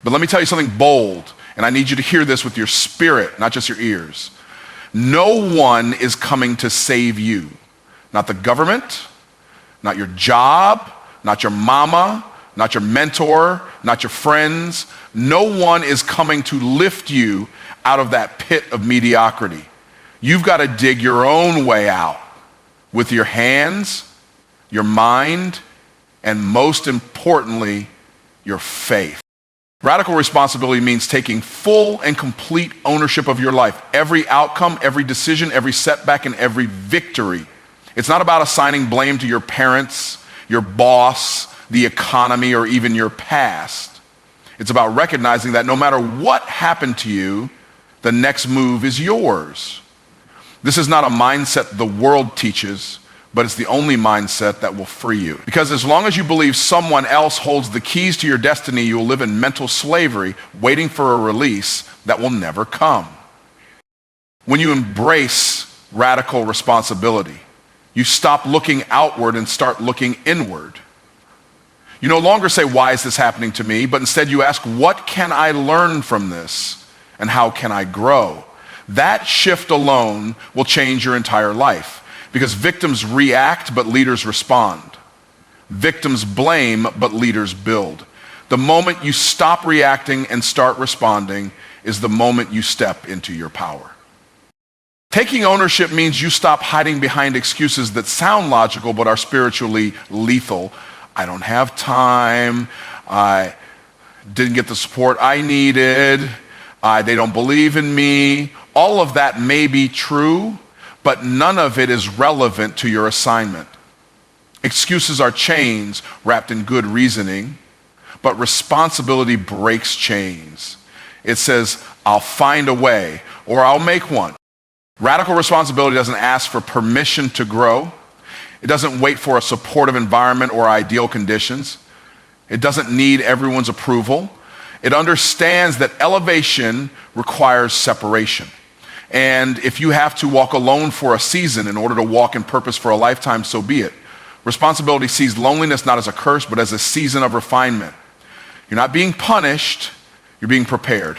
But let me tell you something bold, and I need you to hear this with your spirit, not just your ears. No one is coming to save you. Not the government, not your job, not your mama, not your mentor, not your friends. No one is coming to lift you out of that pit of mediocrity. You've got to dig your own way out with your hands, your mind, and most importantly, your faith. Radical responsibility means taking full and complete ownership of your life. Every outcome, every decision, every setback, and every victory. It's not about assigning blame to your parents, your boss, the economy, or even your past. It's about recognizing that no matter what happened to you, the next move is yours. This is not a mindset the world teaches, but it's the only mindset that will free you. Because as long as you believe someone else holds the keys to your destiny, you will live in mental slavery, waiting for a release that will never come. When you embrace radical responsibility, you stop looking outward and start looking inward. You no longer say, why is this happening to me? But instead you ask, what can I learn from this? And how can I grow? That shift alone will change your entire life. Because victims react, but leaders respond. Victims blame, but leaders build. The moment you stop reacting and start responding is the moment you step into your power. Taking ownership means you stop hiding behind excuses that sound logical but are spiritually lethal. I don't have time. I didn't get the support I needed. They don't believe in me. All of that may be true, but none of it is relevant to your assignment. Excuses are chains wrapped in good reasoning, but responsibility breaks chains. It says, I'll find a way, or I'll make one. Radical responsibility doesn't ask for permission to grow. It doesn't wait for a supportive environment or ideal conditions. It doesn't need everyone's approval. It understands that elevation requires separation. And if you have to walk alone for a season in order to walk in purpose for a lifetime, so be it. Responsibility sees loneliness not as a curse, but as a season of refinement. You're not being punished, you're being prepared.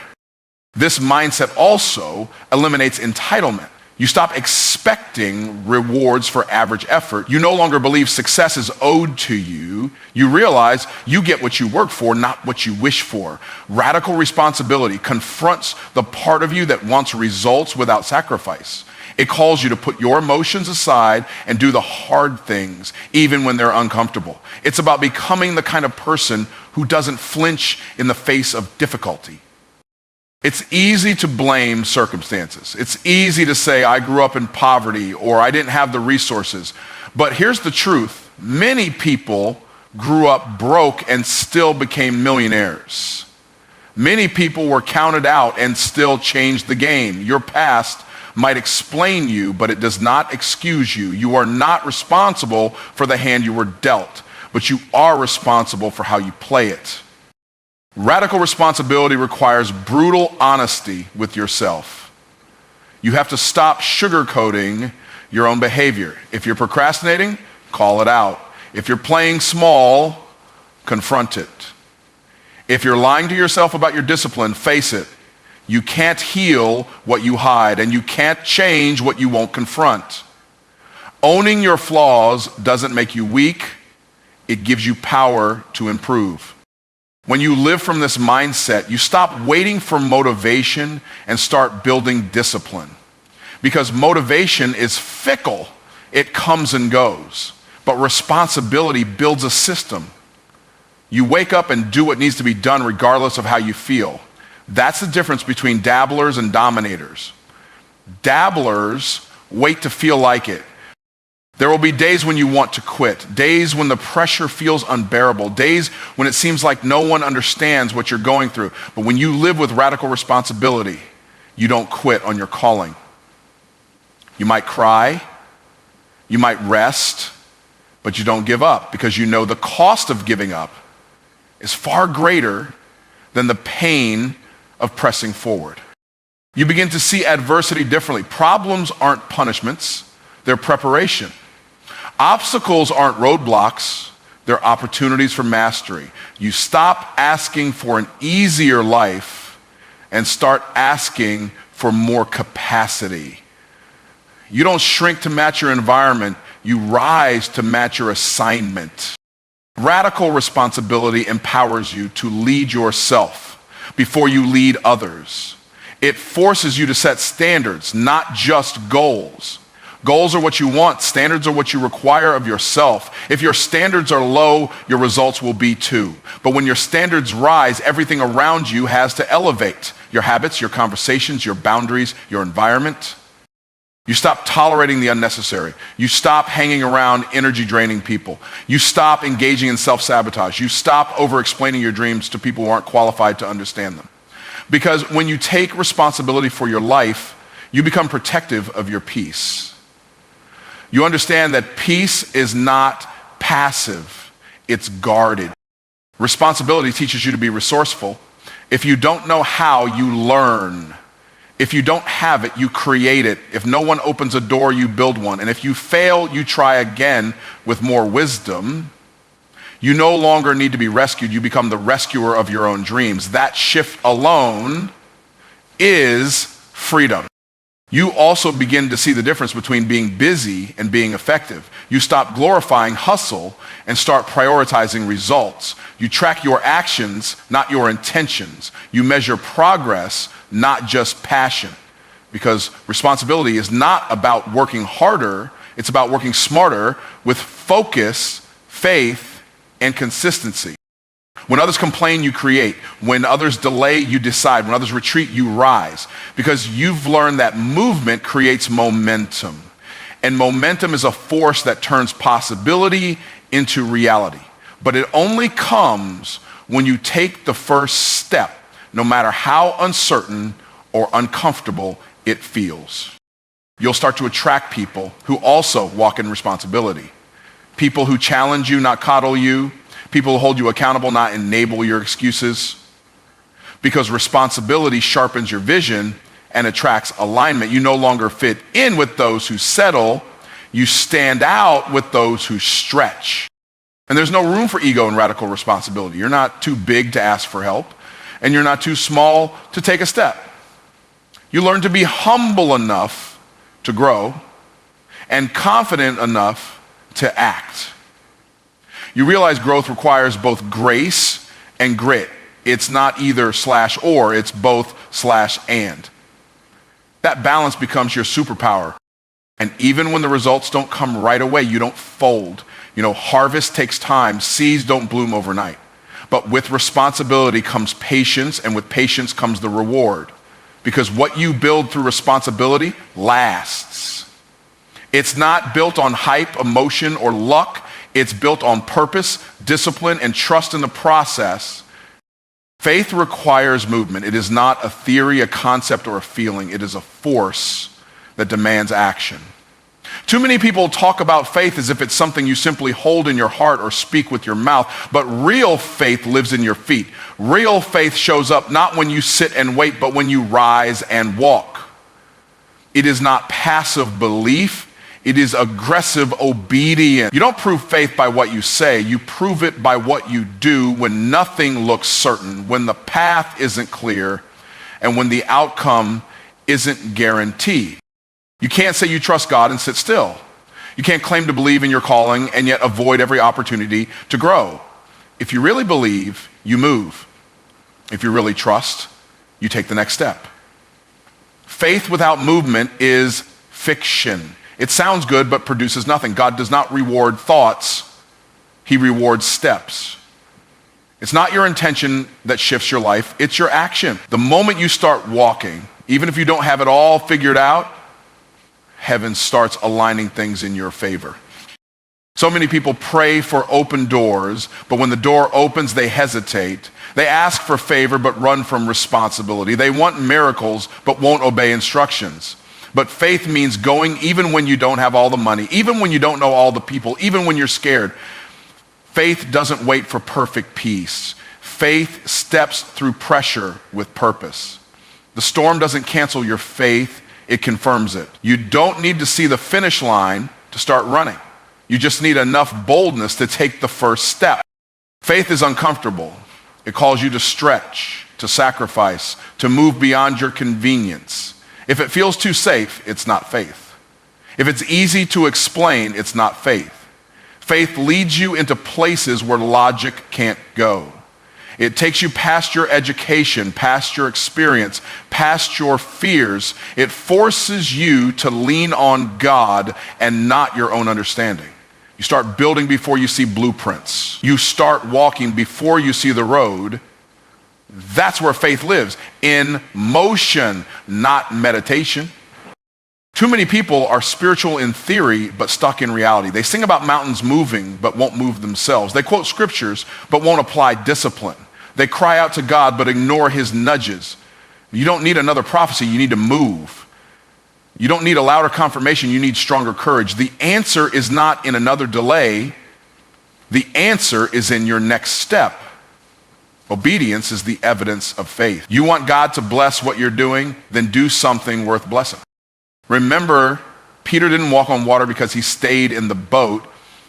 This mindset also eliminates entitlement. You stop expecting rewards for average effort. You no longer believe success is owed to you. You realize you get what you work for, not what you wish for. Radical responsibility confronts the part of you that wants results without sacrifice. It calls you to put your emotions aside and do the hard things, even when they're uncomfortable. It's about becoming the kind of person who doesn't flinch in the face of difficulty. It's easy to blame circumstances. It's easy to say, I grew up in poverty or I didn't have the resources. But here's the truth. Many people grew up broke and still became millionaires. Many people were counted out and still changed the game. Your past might explain you, but it does not excuse you. You are not responsible for the hand you were dealt, but you are responsible for how you play it. Radical responsibility requires brutal honesty with yourself. You have to stop sugarcoating your own behavior. If you're procrastinating, call it out. If you're playing small, confront it. If you're lying to yourself about your discipline, face it. You can't heal what you hide, and you can't change what you won't confront. Owning your flaws doesn't make you weak. It gives you power to improve. When you live from this mindset, you stop waiting for motivation and start building discipline. Because motivation is fickle. It comes and goes. But responsibility builds a system. You wake up and do what needs to be done regardless of how you feel. That's the difference between dabblers and dominators. Dabblers wait to feel like it. There will be days when you want to quit, days when the pressure feels unbearable, days when it seems like no one understands what you're going through. But when you live with radical responsibility, you don't quit on your calling. You might cry, you might rest, but you don't give up because you know the cost of giving up is far greater than the pain of pressing forward. You begin to see adversity differently. Problems aren't punishments, they're preparation. Obstacles aren't roadblocks, They're opportunities for mastery. You stop asking for an easier life and start asking for more capacity. You don't shrink to match your environment. You rise to match your assignment. Radical responsibility empowers you to lead yourself before you lead others. It forces you to set standards, not just goals. Goals are what you want. Standards are what you require of yourself. If your standards are low, your results will be too. But when your standards rise, everything around you has to elevate. Your habits, your conversations, your boundaries, your environment. You stop tolerating the unnecessary. You stop hanging around energy-draining people. You stop engaging in self-sabotage. You stop over-explaining your dreams to people who aren't qualified to understand them. Because when you take responsibility for your life, you become protective of your peace. You understand that peace is not passive, it's guarded. Responsibility teaches you to be resourceful. If you don't know how, you learn. If you don't have it, you create it. If no one opens a door, you build one. And if you fail, you try again with more wisdom. You no longer need to be rescued. You become the rescuer of your own dreams. That shift alone is freedom. You also begin to see the difference between being busy and being effective. You stop glorifying hustle and start prioritizing results. You track your actions, not your intentions. You measure progress, not just passion. Because responsibility is not about working harder, it's about working smarter with focus, faith, and consistency. When others complain, you create. When others delay, you decide. When others retreat, you rise. Because you've learned that movement creates momentum. And momentum is a force that turns possibility into reality. But it only comes when you take the first step, no matter how uncertain or uncomfortable it feels. You'll start to attract people who also walk in responsibility. People who challenge you, not coddle you. People who hold you accountable, not enable your excuses. Because responsibility sharpens your vision and attracts alignment. You no longer fit in with those who settle. You stand out with those who stretch. And there's no room for ego and radical responsibility. You're not too big to ask for help, and you're not too small to take a step. You learn to be humble enough to grow and confident enough to act. You realize growth requires both grace and grit. It's not either slash or, it's both slash and. That balance becomes your superpower. And even when the results don't come right away, you don't fold. Harvest takes time. Seeds don't bloom overnight. But with responsibility comes patience, and with patience comes the reward. Because what you build through responsibility lasts. It's not built on hype, emotion, or luck. It's built on purpose, discipline, and trust in the process. Faith requires movement. It is not a theory, a concept, or a feeling. It is a force that demands action. Too many people talk about faith as if it's something you simply hold in your heart or speak with your mouth, but real faith lives in your feet. Real faith shows up not when you sit and wait, but when you rise and walk. It is not passive belief. It is aggressive obedience. You don't prove faith by what you say. You prove it by what you do when nothing looks certain, when the path isn't clear, and when the outcome isn't guaranteed. You can't say you trust God and sit still. You can't claim to believe in your calling and yet avoid every opportunity to grow. If you really believe, you move. If you really trust, you take the next step. Faith without movement is fiction. It sounds good, but produces nothing. God does not reward thoughts. He rewards steps. It's not your intention that shifts your life. It's your action. The moment you start walking, even if you don't have it all figured out, heaven starts aligning things in your favor. So many people pray for open doors, but when the door opens, they hesitate. They ask for favor, but run from responsibility. They want miracles, but won't obey instructions. But faith means going even when you don't have all the money, even when you don't know all the people, even when you're scared. Faith doesn't wait for perfect peace. Faith steps through pressure with purpose. The storm doesn't cancel your faith, it confirms it. You don't need to see the finish line to start running. You just need enough boldness to take the first step. Faith is uncomfortable. It calls you to stretch, to sacrifice, to move beyond your convenience. If it feels too safe, it's not faith. If it's easy to explain, it's not faith. Faith leads you into places where logic can't go. It takes you past your education, past your experience, past your fears. It forces you to lean on God and not your own understanding. You start building before you see blueprints. You start walking before you see the road. That's where faith lives, in motion, not meditation. Too many people are spiritual in theory, but stuck in reality. They sing about mountains moving, but won't move themselves. They quote scriptures, but won't apply discipline. They cry out to God, but ignore his nudges. You don't need another prophecy, you need to move. You don't need a louder confirmation, you need stronger courage. The answer is not in another delay. The answer is in your next step. Obedience is the evidence of faith. You want God to bless what you're doing, then do something worth blessing. Remember, Peter didn't walk on water because he stayed in the boat.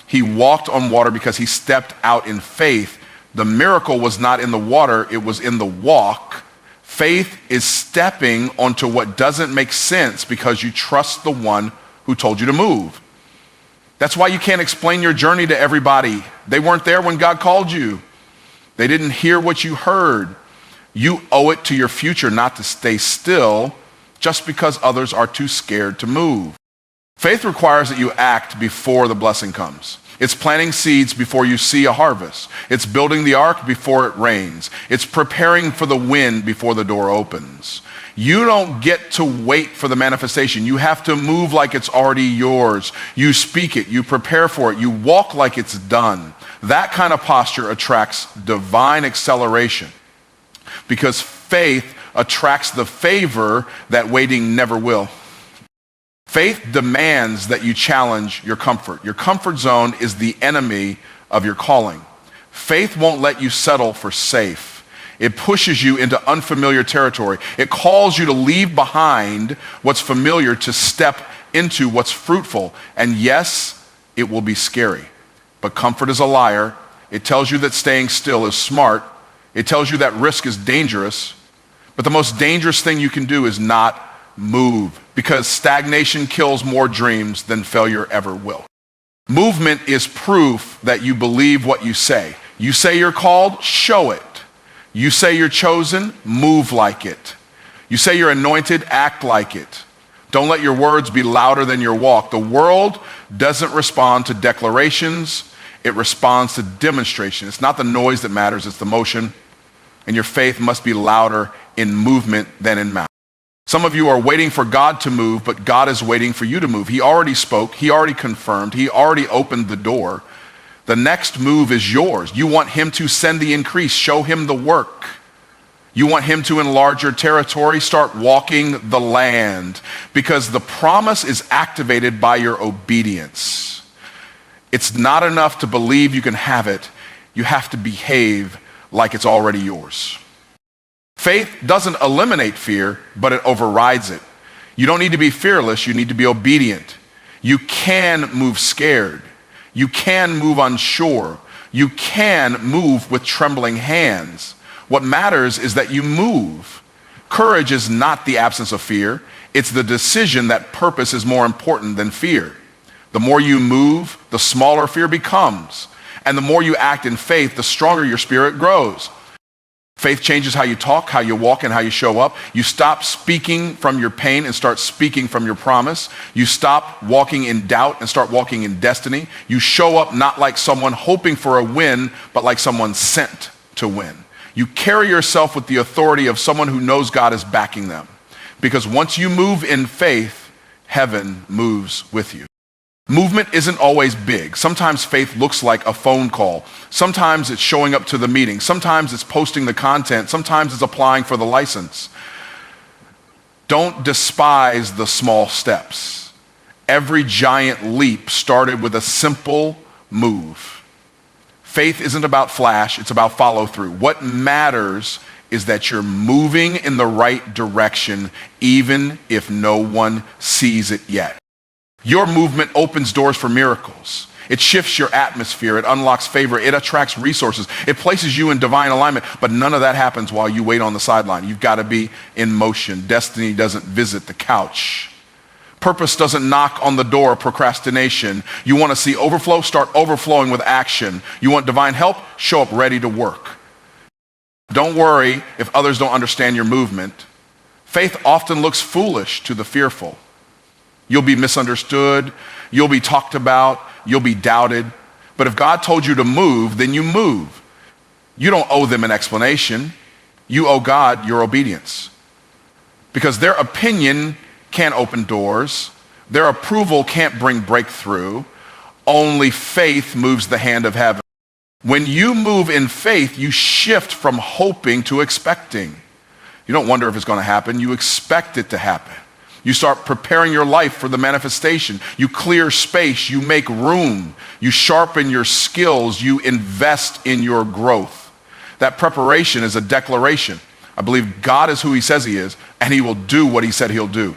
He walked on water because he stepped out in faith. The miracle was not in the water, it was in the walk. Faith is stepping onto what doesn't make sense because you trust the one who told you to move. That's why you can't explain your journey to everybody. They weren't there when God called you. They didn't hear what you heard. You owe it to your future not to stay still just because others are too scared to move. Faith requires that you act before the blessing comes. It's planting seeds before you see a harvest. It's building the ark before it rains. It's preparing for the wind before the door opens. You don't get to wait for the manifestation. You have to move like it's already yours. You speak it, you prepare for it, you walk like it's done. That kind of posture attracts divine acceleration because faith attracts the favor that waiting never will. Faith demands that you challenge your comfort. Your comfort zone is the enemy of your calling. Faith won't let you settle for safe. It pushes you into unfamiliar territory. It calls you to leave behind what's familiar to step into what's fruitful. And yes, it will be scary. But comfort is a liar. It tells you that staying still is smart. It tells you that risk is dangerous. But the most dangerous thing you can do is not move, because stagnation kills more dreams than failure ever will. Movement is proof that you believe what you say. You say you're called, show it. You say you're chosen, move like it. You say you're anointed, act like it. Don't let your words be louder than your walk. The world doesn't respond to declarations, it responds to demonstration. It's not the noise that matters, it's the motion. And your faith must be louder in movement than in mouth. Some of you are waiting for God to move, but God is waiting for you to move. He already spoke, he already confirmed, he already opened the door. The next move is yours. You want him to send the increase, show him the work. You want him to enlarge your territory, start walking the land, because the promise is activated by your obedience. It's not enough to believe you can have it. You have to behave like it's already yours. Faith doesn't eliminate fear, but it overrides it. You don't need to be fearless, you need to be obedient. You can move scared. You can move unsure. You can move with trembling hands. What matters is that you move. Courage is not the absence of fear. It's the decision that purpose is more important than fear. The more you move, the smaller fear becomes. And the more you act in faith, the stronger your spirit grows. Faith changes how you talk, how you walk, and how you show up. You stop speaking from your pain and start speaking from your promise. You stop walking in doubt and start walking in destiny. You show up not like someone hoping for a win, but like someone sent to win. You carry yourself with the authority of someone who knows God is backing them. Because once you move in faith, heaven moves with you. Movement isn't always big. Sometimes faith looks like a phone call. Sometimes it's showing up to the meeting. Sometimes it's posting the content. Sometimes it's applying for the license. Don't despise the small steps. Every giant leap started with a simple move. Faith isn't about flash, it's about follow through. What matters is that you're moving in the right direction, even if no one sees it yet. Your movement opens doors for miracles. It shifts your atmosphere. It unlocks favor. It attracts resources. It places you in divine alignment. But none of that happens while you wait on the sideline. You've got to be in motion. Destiny doesn't visit the couch. Purpose doesn't knock on the door of procrastination. You want to see overflow? Start overflowing with action. You want divine help? Show up ready to work. Don't worry if others don't understand your movement. Faith often looks foolish to the fearful. You'll be misunderstood. You'll be talked about. You'll be doubted. But if God told you to move, then you move. You don't owe them an explanation. You owe God your obedience. Because their opinion can't open doors. Their approval can't bring breakthrough. Only faith moves the hand of heaven. When you move in faith, you shift from hoping to expecting. You don't wonder if it's going to happen. You expect it to happen. You start preparing your life for the manifestation. You clear space. You make room. You sharpen your skills. You invest in your growth. That preparation is a declaration. I believe God is who he says he is, and he will do what he said he'll do.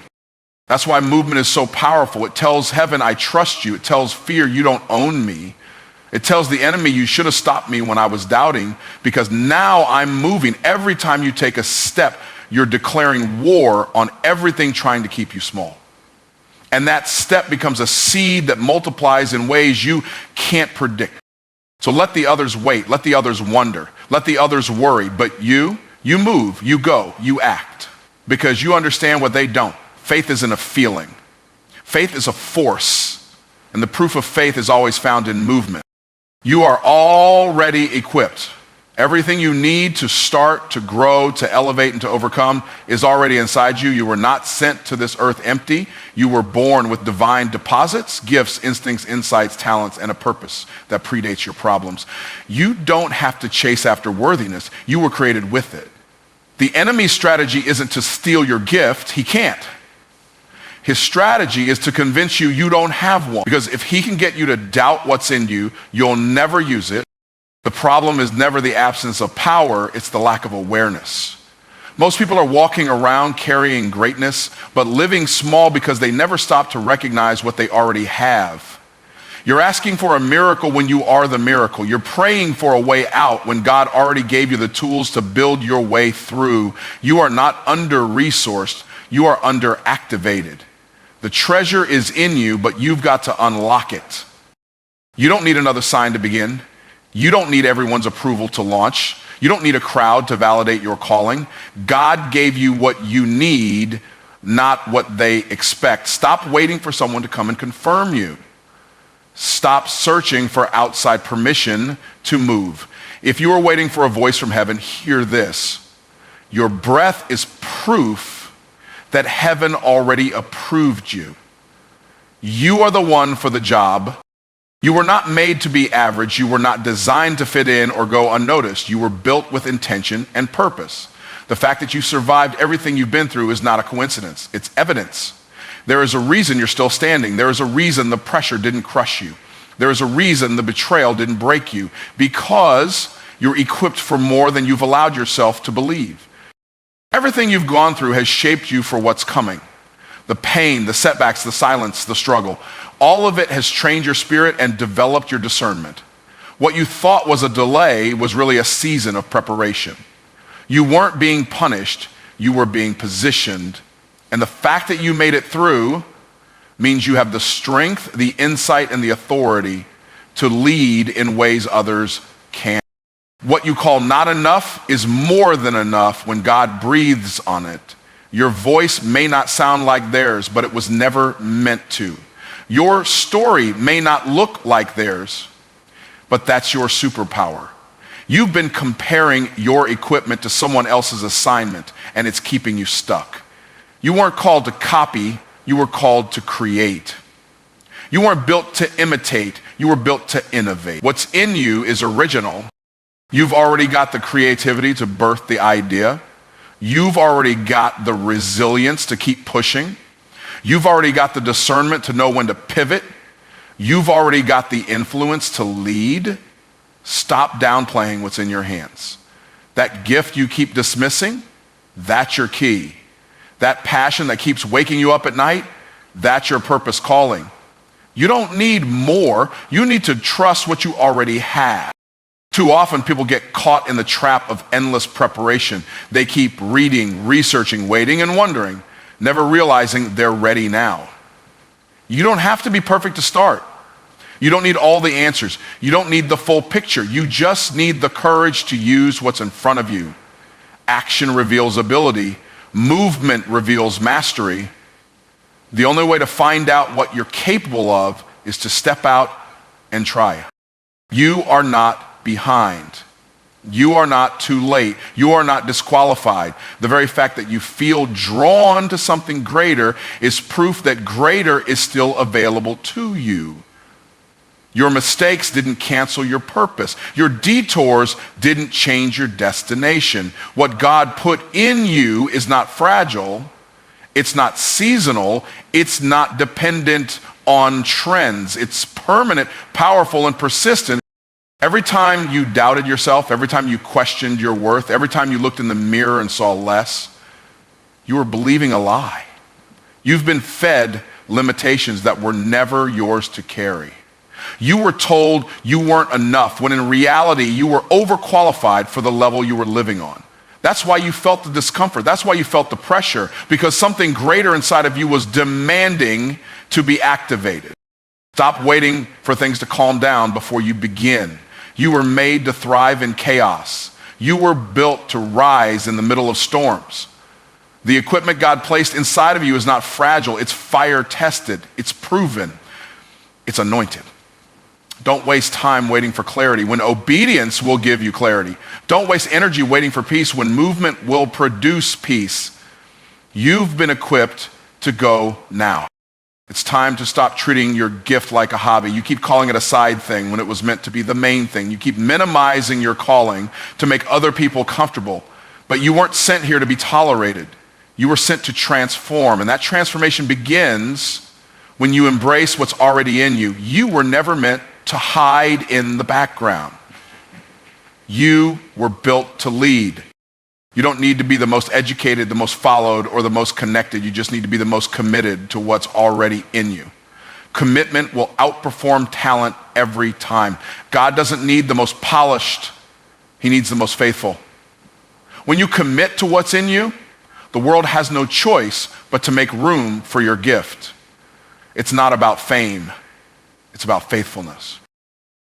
That's why movement is so powerful. It tells heaven, I trust you. It tells fear, you don't own me. It tells the enemy, you should have stopped me when I was doubting, because now I'm moving. Every time you take a step, you're declaring war on everything trying to keep you small. And that step becomes a seed that multiplies in ways you can't predict. So let the others wait. Let the others wonder. Let the others worry. But you move, you go, you act. Because you understand what they don't. Faith isn't a feeling. Faith is a force. And the proof of faith is always found in movement. You are already equipped. Everything you need to start, to grow, to elevate, and to overcome is already inside you. You were not sent to this earth empty. You were born with divine deposits, gifts, instincts, insights, talents, and a purpose that predates your problems. You don't have to chase after worthiness. You were created with it. The enemy's strategy isn't to steal your gift. He can't. His strategy is to convince you you don't have one. Because if he can get you to doubt what's in you, you'll never use it. The problem is never the absence of power, it's the lack of awareness. Most people are walking around carrying greatness, but living small because they never stop to recognize what they already have. You're asking for a miracle when you are the miracle. You're praying for a way out when God already gave you the tools to build your way through. You are not under-resourced, you are under-activated. The treasure is in you, but you've got to unlock it. You don't need another sign to begin. You don't need everyone's approval to launch. You don't need a crowd to validate your calling. God gave you what you need, not what they expect. Stop waiting for someone to come and confirm you. Stop searching for outside permission to move. If you are waiting for a voice from heaven, hear this. Your breath is proof that heaven already approved you. You are the one for the job. You were not made to be average. You were not designed to fit in or go unnoticed. You were built with intention and purpose. The fact that you survived everything you've been through is not a coincidence. It's evidence. There is a reason you're still standing. There is a reason the pressure didn't crush you. There is a reason the betrayal didn't break you, because you're equipped for more than you've allowed yourself to believe. Everything you've gone through has shaped you for what's coming. The pain, the setbacks, the silence, the struggle. All of it has trained your spirit and developed your discernment. What you thought was a delay was really a season of preparation. You weren't being punished, you were being positioned. And the fact that you made it through means you have the strength, the insight, and the authority to lead in ways others can't. What you call not enough is more than enough when God breathes on it. Your voice may not sound like theirs, but it was never meant to. Your story may not look like theirs, but that's your superpower. You've been comparing your equipment to someone else's assignment, and it's keeping you stuck. You weren't called to copy, you were called to create. You weren't built to imitate, you were built to innovate. What's in you is original. You've already got the creativity to birth the idea. You've already got the resilience to keep pushing. You've already got the discernment to know when to pivot. You've already got the influence to lead. Stop downplaying what's in your hands. That gift you keep dismissing, that's your key. That passion that keeps waking you up at night, that's your purpose calling. You don't need more. You need to trust what you already have. Too often people get caught in the trap of endless preparation. They keep reading, researching, waiting, and wondering, never realizing they're ready now. You don't have to be perfect to start. You don't need all the answers. You don't need the full picture. You just need the courage to use what's in front of you. Action reveals ability. Movement reveals mastery. The only way to find out what you're capable of is to step out and try. You are not behind. You are not too late. You are not disqualified. The very fact that you feel drawn to something greater is proof that greater is still available to you. Your mistakes didn't cancel your purpose. Your detours didn't change your destination. What God put in you is not fragile. It's not seasonal. It's not dependent on trends. It's permanent, powerful, and persistent. Every time you doubted yourself, every time you questioned your worth, every time you looked in the mirror and saw less, you were believing a lie. You've been fed limitations that were never yours to carry. You were told you weren't enough, when in reality you were overqualified for the level you were living on. That's why you felt the discomfort. That's why you felt the pressure, because something greater inside of you was demanding to be activated. Stop waiting for things to calm down before you begin. You were made to thrive in chaos. You were built to rise in the middle of storms. The equipment God placed inside of you is not fragile. It's fire tested. It's proven. It's anointed. Don't waste time waiting for clarity when obedience will give you clarity. Don't waste energy waiting for peace when movement will produce peace. You've been equipped to go now. It's time to stop treating your gift like a hobby. You keep calling it a side thing when it was meant to be the main thing. You keep minimizing your calling to make other people comfortable. But you weren't sent here to be tolerated. You were sent to transform, and that transformation begins when you embrace what's already in you. You were never meant to hide in the background. You were built to lead. You don't need to be the most educated, the most followed, or the most connected. You just need to be the most committed to what's already in you. Commitment will outperform talent every time. God doesn't need the most polished. He needs the most faithful. When you commit to what's in you, the world has no choice but to make room for your gift. It's not about fame. It's about faithfulness.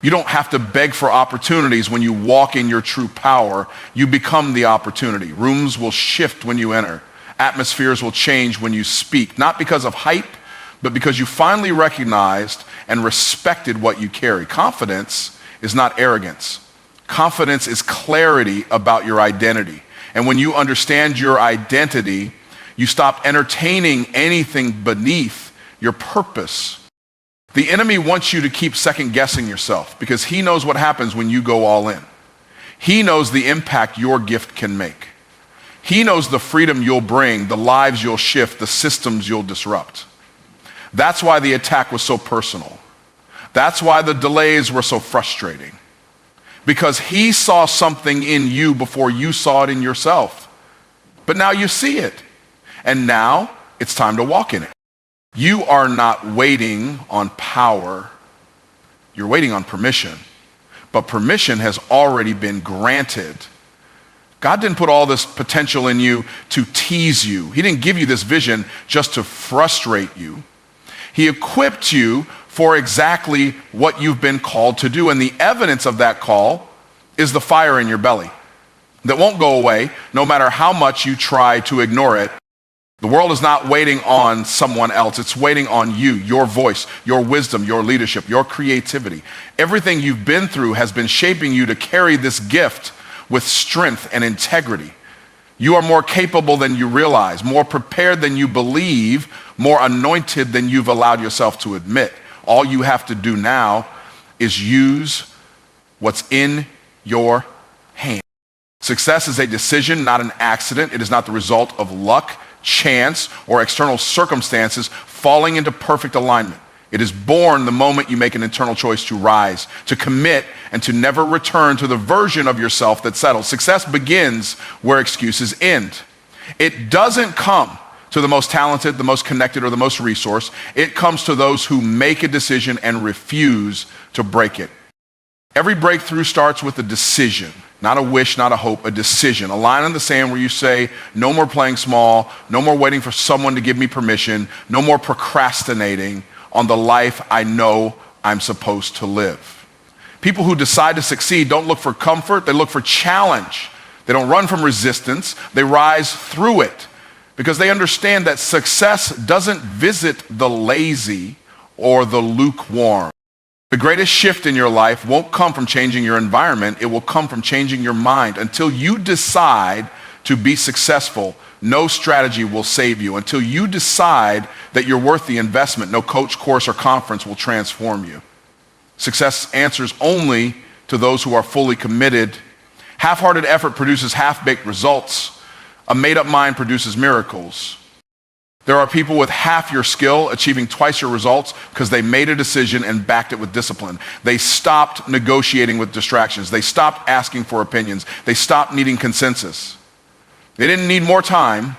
You don't have to beg for opportunities when you walk in your true power. You become the opportunity. Rooms will shift when you enter. Atmospheres will change when you speak, not because of hype, but because you finally recognized and respected what you carry. Confidence is not arrogance. Confidence is clarity about your identity. And when you understand your identity, you stop entertaining anything beneath your purpose. The enemy wants you to keep second guessing yourself because he knows what happens when you go all in. He knows the impact your gift can make. He knows the freedom you'll bring, the lives you'll shift, the systems you'll disrupt. That's why the attack was so personal. That's why the delays were so frustrating. Because he saw something in you before you saw it in yourself. But now you see it. And now it's time to walk in it. You are not waiting on power. You're waiting on permission. But permission has already been granted. God didn't put all this potential in you to tease you. He didn't give you this vision just to frustrate you. He equipped you for exactly what you've been called to do. And the evidence of that call is the fire in your belly that won't go away no matter how much you try to ignore it. The world is not waiting on someone else. It's waiting on you, your voice, your wisdom, your leadership, your creativity. Everything you've been through has been shaping you to carry this gift with strength and integrity. You are more capable than you realize, more prepared than you believe, more anointed than you've allowed yourself to admit. All you have to do now is use what's in your hand. Success is a decision, not an accident. It is not the result of luck, chance, or external circumstances falling into perfect alignment. It is born the moment you make an internal choice to rise, to commit, and to never return to the version of yourself that settles. Success begins where excuses end. It doesn't come to the most talented, the most connected, or the most resourced. It comes to those who make a decision and refuse to break it. Every breakthrough starts with a decision, not a wish, not a hope, a decision. A line in the sand where you say, no more playing small, no more waiting for someone to give me permission, no more procrastinating on the life I know I'm supposed to live. People who decide to succeed don't look for comfort, they look for challenge. They don't run from resistance, they rise through it because they understand that success doesn't visit the lazy or the lukewarm. The greatest shift in your life won't come from changing your environment, it will come from changing your mind. Until you decide to be successful, no strategy will save you. Until you decide that you're worth the investment, no coach, course, or conference will transform you. Success answers only to those who are fully committed. Half-hearted effort produces half-baked results. A made-up mind produces miracles. There are people with half your skill achieving twice your results because they made a decision and backed it with discipline. They stopped negotiating with distractions. They stopped asking for opinions. They stopped needing consensus. They didn't need more time.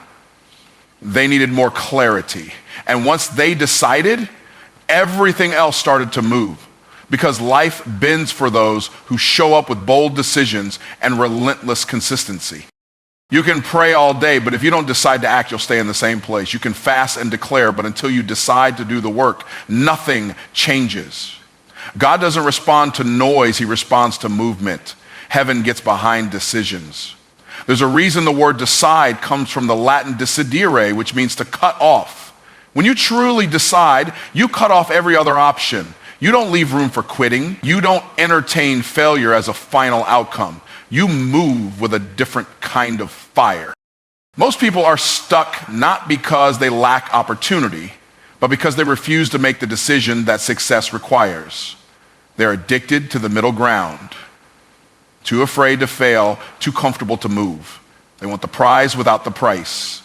They needed more clarity. And once they decided, everything else started to move. Because life bends for those who show up with bold decisions and relentless consistency. You can pray all day, but if you don't decide to act, you'll stay in the same place. You can fast and declare, but until you decide to do the work, nothing changes. God doesn't respond to noise, he responds to movement. Heaven gets behind decisions. There's a reason the word decide comes from the Latin decidere, which means to cut off. When you truly decide, you cut off every other option. You don't leave room for quitting. You don't entertain failure as a final outcome. You move with a different kind of fire. Most people are stuck not because they lack opportunity, but because they refuse to make the decision that success requires. They're addicted to the middle ground, too afraid to fail, too comfortable to move. They want the prize without the price.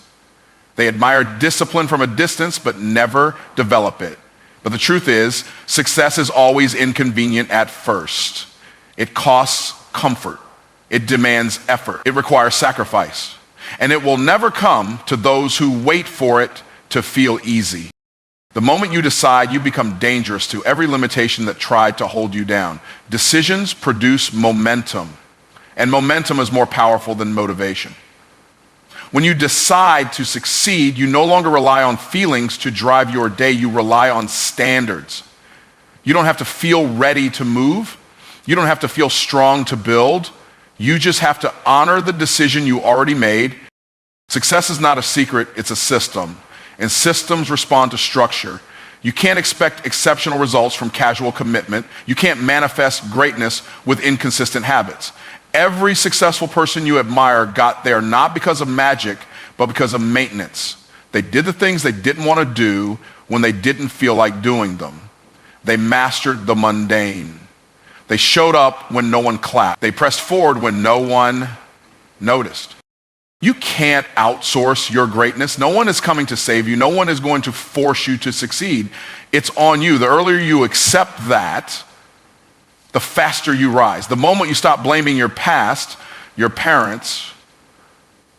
They admire discipline from a distance, but never develop it. But the truth is, success is always inconvenient at first. It costs comfort. It demands effort. It requires sacrifice. And it will never come to those who wait for it to feel easy. The moment you decide, you become dangerous to every limitation that tried to hold you down. Decisions produce momentum, and momentum is more powerful than motivation. When you decide to succeed, you no longer rely on feelings to drive your day, you rely on standards. You don't have to feel ready to move. You don't have to feel strong to build. You just have to honor the decision you already made. Success is not a secret, it's a system. And systems respond to structure. You can't expect exceptional results from casual commitment. You can't manifest greatness with inconsistent habits. Every successful person you admire got there not because of magic, but because of maintenance. They did the things they didn't want to do when they didn't feel like doing them. They mastered the mundane. They showed up when no one clapped. They pressed forward when no one noticed. You can't outsource your greatness. No one is coming to save you. No one is going to force you to succeed. It's on you. The earlier you accept that, the faster you rise. The moment you stop blaming your past, your parents,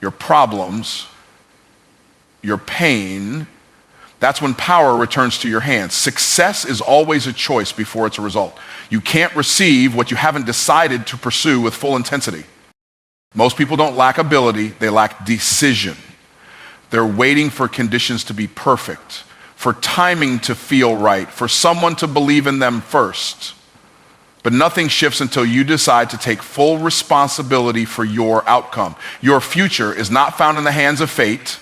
your problems, your pain, that's when power returns to your hands. Success is always a choice before it's a result. You can't receive what you haven't decided to pursue with full intensity. Most people don't lack ability, they lack decision. They're waiting for conditions to be perfect, for timing to feel right, for someone to believe in them first. But nothing shifts until you decide to take full responsibility for your outcome. Your future is not found in the hands of fate.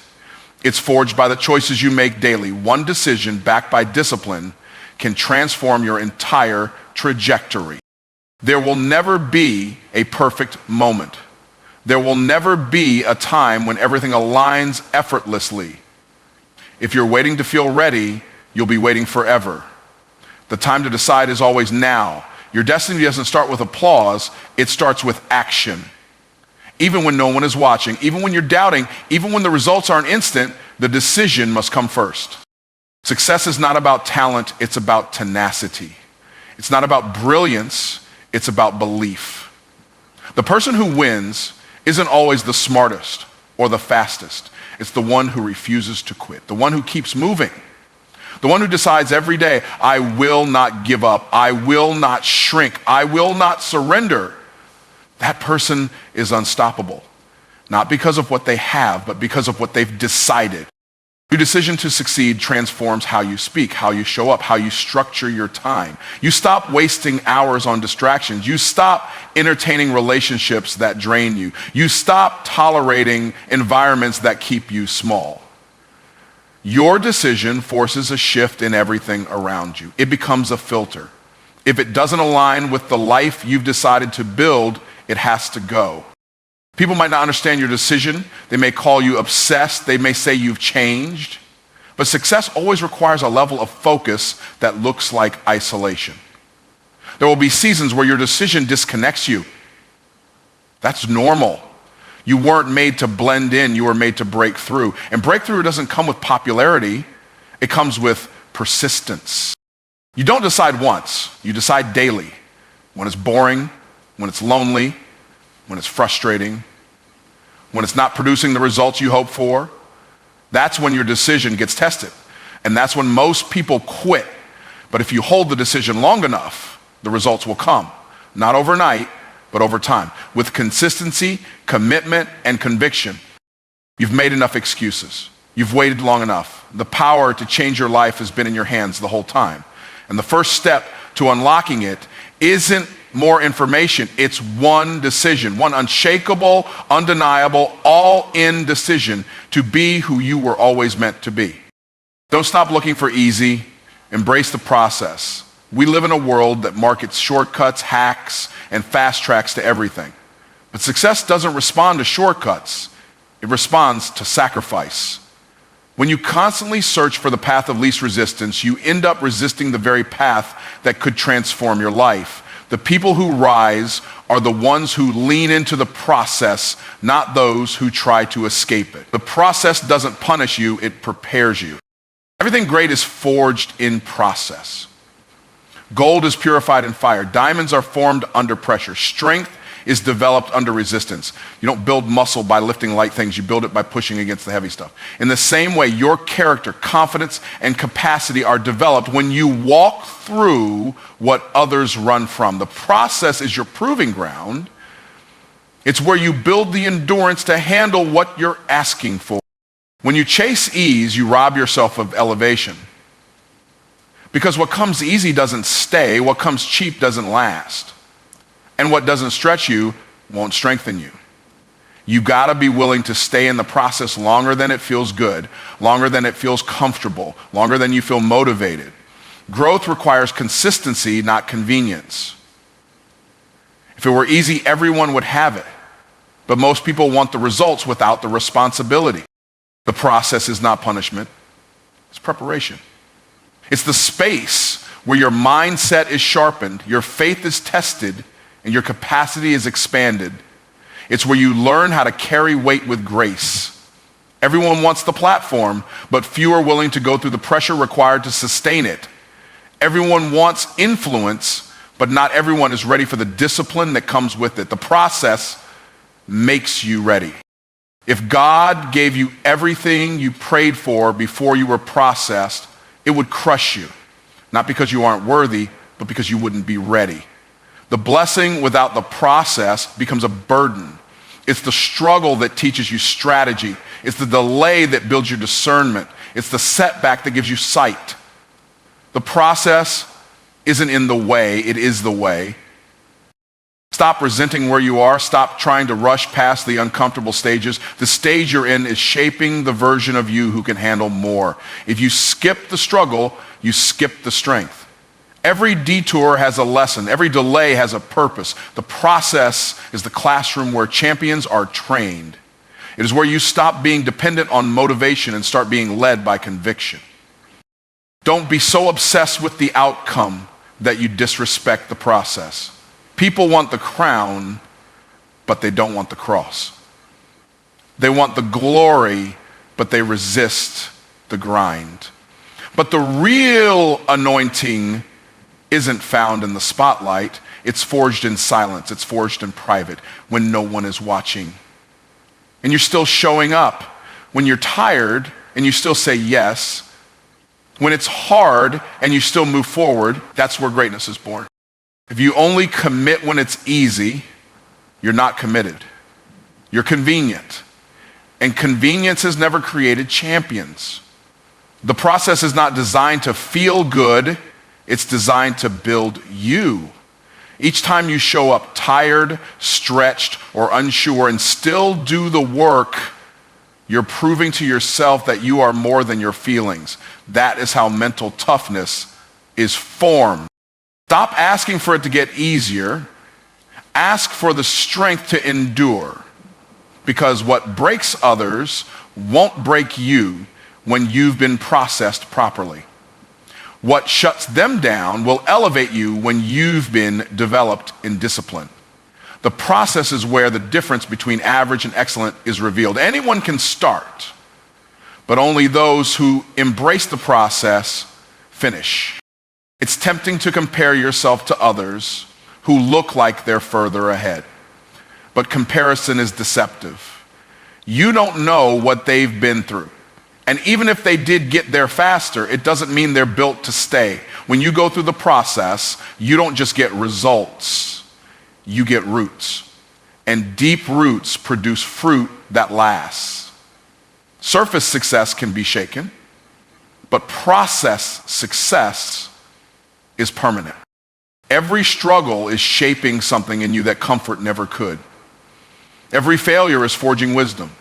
It's forged by the choices you make daily. One decision backed by discipline can transform your entire trajectory. There will never be a perfect moment. There will never be a time when everything aligns effortlessly. If you're waiting to feel ready, you'll be waiting forever. The time to decide is always now. Your destiny doesn't start with applause, it starts with action. Even when no one is watching, even when you're doubting, even when the results aren't instant, the decision must come first. Success is not about talent, it's about tenacity. It's not about brilliance, it's about belief. The person who wins isn't always the smartest or the fastest. It's the one who refuses to quit, the one who keeps moving, the one who decides every day, I will not give up, I will not shrink, I will not surrender. That person is unstoppable, not because of what they have, but because of what they've decided. Your decision to succeed transforms how you speak, how you show up, how you structure your time. You stop wasting hours on distractions. You stop entertaining relationships that drain you. You stop tolerating environments that keep you small. Your decision forces a shift in everything around you. It becomes a filter. If it doesn't align with the life you've decided to build, it has to go. People might not understand your decision. They may call you obsessed. They may say you've changed. But success always requires a level of focus that looks like isolation. There will be seasons where your decision disconnects you. That's normal. You weren't made to blend in. You were made to break through. And breakthrough doesn't come with popularity. It comes with persistence. You don't decide once. You decide daily. When it's boring, when it's lonely, when it's frustrating, when it's not producing the results you hope for, that's when your decision gets tested. And that's when most people quit. But if you hold the decision long enough, the results will come. Not overnight, but over time. With consistency, commitment, and conviction. You've made enough excuses. You've waited long enough. The power to change your life has been in your hands the whole time. And the first step to unlocking it isn't more information. It's one decision, one unshakable, undeniable, all-in decision to be who you were always meant to be. Don't stop looking for easy. Embrace the process. We live in a world that markets shortcuts, hacks, and fast tracks to everything. But success doesn't respond to shortcuts. It responds to sacrifice. When you constantly search for the path of least resistance, you end up resisting the very path that could transform your life. The people who rise are the ones who lean into the process, not those who try to escape it. The process doesn't punish you, it prepares you. Everything great is forged in process. Gold is purified in fire. Diamonds are formed under pressure. Strength is developed under resistance. You don't build muscle by lifting light things. You build it by pushing against the heavy stuff. In the same way, your character, confidence, and capacity are developed when you walk through what others run from. The process is your proving ground. It's where you build the endurance to handle what you're asking for. When you chase ease, you rob yourself of elevation. Because what comes easy doesn't stay. What comes cheap doesn't last. And what doesn't stretch you won't strengthen you. You gotta be willing to stay in the process longer than it feels good, longer than it feels comfortable, longer than you feel motivated. Growth requires consistency, not convenience. If it were easy, everyone would have it. But most people want the results without the responsibility. The process is not punishment, it's preparation. It's the space where your mindset is sharpened, your faith is tested, and your capacity is expanded. It's where you learn how to carry weight with grace. Everyone wants the platform, but few are willing to go through the pressure required to sustain it. Everyone wants influence, but not everyone is ready for the discipline that comes with it. The process makes you ready. If God gave you everything you prayed for before you were processed, it would crush you. Not because you aren't worthy, but because you wouldn't be ready. The blessing without the process becomes a burden. It's the struggle that teaches you strategy. It's the delay that builds your discernment. It's the setback that gives you sight. The process isn't in the way, it is the way. Stop resenting where you are. Stop trying to rush past the uncomfortable stages. The stage you're in is shaping the version of you who can handle more. If you skip the struggle, you skip the strength. Every detour has a lesson. Every delay has a purpose. The process is the classroom where champions are trained. It is where you stop being dependent on motivation and start being led by conviction. Don't be so obsessed with the outcome that you disrespect the process. People want the crown, but they don't want the cross. They want the glory, but they resist the grind. But the real anointing isn't found in the spotlight. It's forged in silence. It's forged in private when no one is watching. and you're still showing up. When you're tired and you still say yes. When it's hard and you still move forward, that's where greatness is born. If you only commit when it's easy, you're not committed. You're convenient. And convenience has never created champions. The process is not designed to feel good, it's designed to build you. Each time you show up tired, stretched, or unsure and still do the work, you're proving to yourself that you are more than your feelings. That is how mental toughness is formed. Stop asking for it to get easier. Ask for the strength to endure. Because what breaks others won't break you when you've been processed properly. What shuts them down will elevate you when you've been developed in discipline. The process is where the difference between average and excellent is revealed. Anyone can start, but only those who embrace the process finish. It's tempting to compare yourself to others who look like they're further ahead, but comparison is deceptive. You don't know what they've been through. And even if they did get there faster, it doesn't mean they're built to stay. When you go through the process, you don't just get results, you get roots. And deep roots produce fruit that lasts. Surface success can be shaken, but process success is permanent. Every struggle is shaping something in you that comfort never could. Every failure is forging wisdom.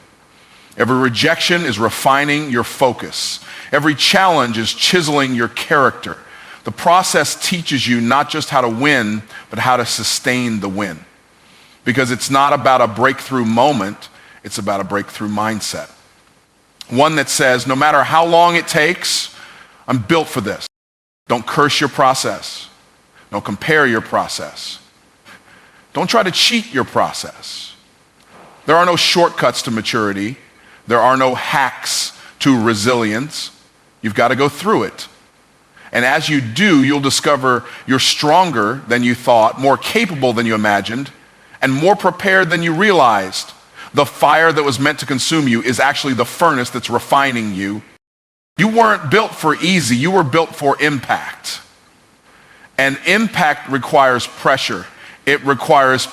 Every rejection is refining your focus. Every challenge is chiseling your character. The process teaches you not just how to win, but how to sustain the win. Because it's not about a breakthrough moment, it's about a breakthrough mindset. One that says, no matter how long it takes, I'm built for this. Don't curse your process. Don't compare your process. Don't try to cheat your process. There are no shortcuts to maturity. There are no hacks to resilience. You've got to go through it. And as you do, you'll discover you're stronger than you thought, more capable than you imagined, and more prepared than you realized. The fire that was meant to consume you is actually the furnace that's refining you. You weren't built for easy, you were built for impact. And impact requires pressure. It requires